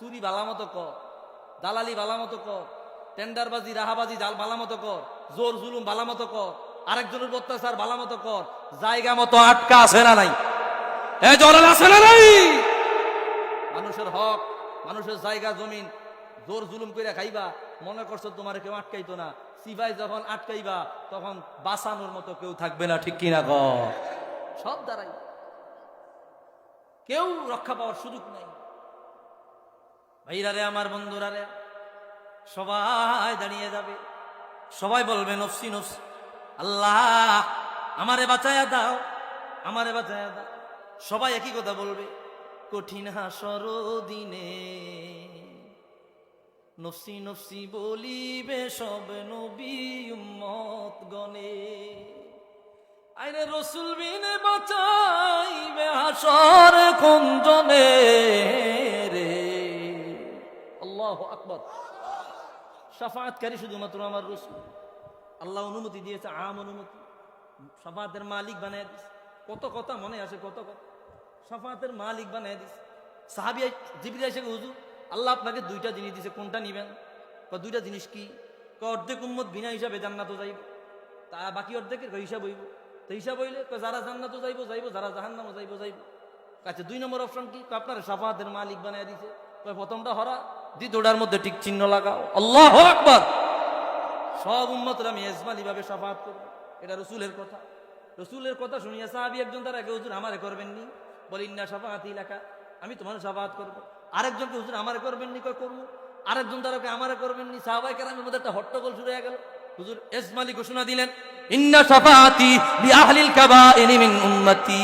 চুরি ভালা মতো কর, দালালি ভালা মতো কর, টেন্ডারবাজি রাহাবাজি জাল ভালা মতো কর, জোর জুলুম ভালা মতো কর, আরেকজনের অত্যাচার ভালা মতো কর, জায়গা মতো আটকা আছে না নাই? জোরাল আছে না নাই? মানুষের হক, মানুষের জায়গা জমিন জোর জুলুম করে খাইবা, মনে করছো তোমার কেউ আটকাইতো না। সিপাই যখন আটকাইবা তখন বাঁচানোর মতো কেউ থাকবে না, ঠিক কিনা কর? সব দাঁড়াই, কেউ রক্ষা পাওয়ার সুযোগ নাই। ভাইরা রে, আমার বন্ধুরা রে, সবাই দাঁড়িয়ে যাবে, সবাই বলবে নফসি নফসি, আল্লাহ আমারে বাঁচায়া দাও, আমারে বাঁচায়া দাও। সবাই একই কথা বলবে, কঠিন হাসর দিনে নফসি নফসি বলিবে সব নবী উম্মত গণে, আইরে রসুল বিনে বাঁচাইবে হাসর কোন জনে রে। আল্লাহু আকবার। শাফাআতকারী শুধুমাত্র আমার রসুল। আল্লাহ অনুমতি দিয়েছে, আম অনুমতি, শাফাআতের মালিক বানায় দিস। কত কথা মনে আসে, কত কথা শাফাআতের মালিক বানায় দিস। সাহাবী জিবরিল এসে, হুজুর আল্লাহ আপনাকে দুইটা জিনিস দিছে, কোনটা নিবেন? দুইটা জিনিস কি? অর্ধেক উম্মত বিনা হিসাবে জান্নাতে যাইব, তা বাকি অর্ধেকের হিসাব হইব। তো হিসাব হইলে যারা জান্নাতে যাইব যাইব, যারা জাহান্নামে যাইব যাইব। আচ্ছা, 2 নম্বর অপশন কি? আপনার শাফাআতের মালিক বানায় দিছে। প্রথমটা হরা, দ্বিতীয়টার মধ্যে টিক চিহ্ন লাগাও। আল্লাহু আকবার। সব উম্মতরা আমি ইজমালি ভাবে শাফাআত করব, এটা রাসূলের কথা। রাসূলের কথা শুনিয়া সাহাবী একজন তার আগে, হুজুর আমারে করবেননি? বলি ইন্না শাফাআতি লাকা, আমি তোমার শাফাআত করব। আরেকজনকে, হুজুর আমারে করবেননি? কই করব। আরেকজন তার আগে, আমারে করবেননি। সাহাবায়ে কেরামের মধ্যে একটা হট্টগোল শুরু হয়ে গেল। হুজুর ইজমালি ঘোষণা দিলেন, ইন্না শাফাআতি লি আহলিল কাবাইরি মিন উম্মতি।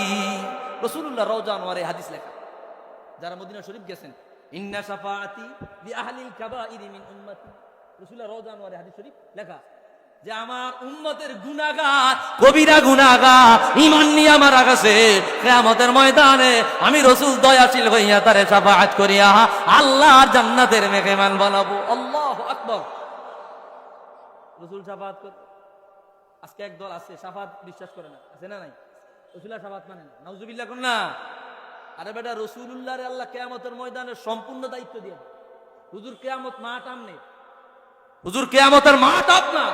রাসূলুল্লাহ রওজা আনোয়ারে হাদিস লেখা, যারা মদিনা শরীফ গেছেন, ইন্না শাফাআতি লি আহলিল কাবাইরি মিন উম্মতি। রাসূলুল্লাহ রওজা আনোয়ারে হাদিস শরীফ লেখা যে আমার উম্মতের গুনাহগার, কবিরা গুনাহগার ঈমান নিয়ে আমার কাছে কিয়ামতের ময়দানে আমি রাসূল দয়াশীল হইয়া তারে শাফাআত করিয়া আল্লাহর জান্নাতের মেহমান বানাবো। আল্লাহু আকবার। রাসূল শাফাআত করে। আজকে এক দল আছে শাফাআত বিশ্বাস করে না, আছে না নাই? রাসূলের শাফাআত মানে না, নাউজুবিল্লাহ কোন না। আরে বেটা, রাসূলুল্লাহরে আল্লাহ কিয়ামতের ময়দানে সম্পূর্ণ দায়িত্ব দিয়ে, হুজুর কিয়ামত মাঠ আমনে, হুজুর কিয়ামতের মাঠ আপনার,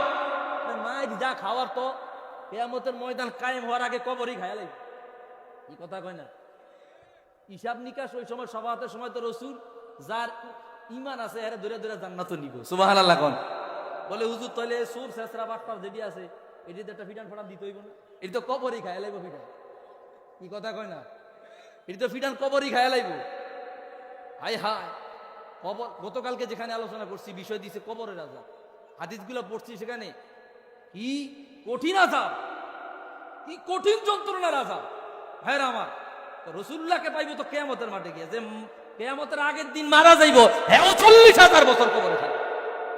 মায়ের যা খাওয়ার তো কিয়ামতের ময়দান কায়েম হওয়ার আগে কবরই খায়া লাগবে। এই কথা কয় না? হিসাব নিকাশ ওই সময় শাফাআতের সময় তো রাসূল যার ঈমান আছে এরা ধরে ধরে জান্নাতে নিব। সুবহানাল্লাহ কোন। বলে হুজুর তাহলে সুর শেষরা বাটপার যেটি আছে এটিতে একটা ফিটান ফটান দিতে হইব না? এটি তো কবরই খায়া লাগবে ফিটান। কি কথা কয় না? এটি তো ফিটান কবরই খায়া লাগবে। হায় হায়, কবর। গতকালকে যেখানে আলোচনা করছি, বিষয় দিছে কবরের আযাব, হাদিসগুলো পড়ছি, সেখানে কি কঠিন আযাব, কি কঠিন যন্ত্রণার আযাব। ভাইরা আমার, রাসূলুল্লাহকে পাইবো তো কিয়ামতের মাঠে গিয়ে, যে কিয়ামতের আগের দিন মারা যাইব, হ্যাঁ 40,000 বছর কবরে থাকবে।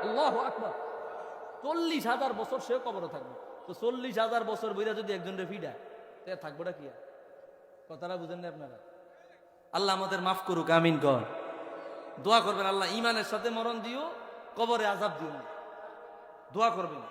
আল্লাহু আকবার। 40,000 বছর সেও কবরে থাকবে। তো 40,000 বছর বইরা যদি একজনের ফিডায়, তাহলে থাকবোটা কি? কথাটা বুঝেন না আপনারা? আল্লাহ আমাদের মাফ করুক, আমিন কর। দোয়া করবেন, আল্লাহ ঈমানের সাথে মরণ দিও, কবরে আযাব দিও না। দোয়া করবেন।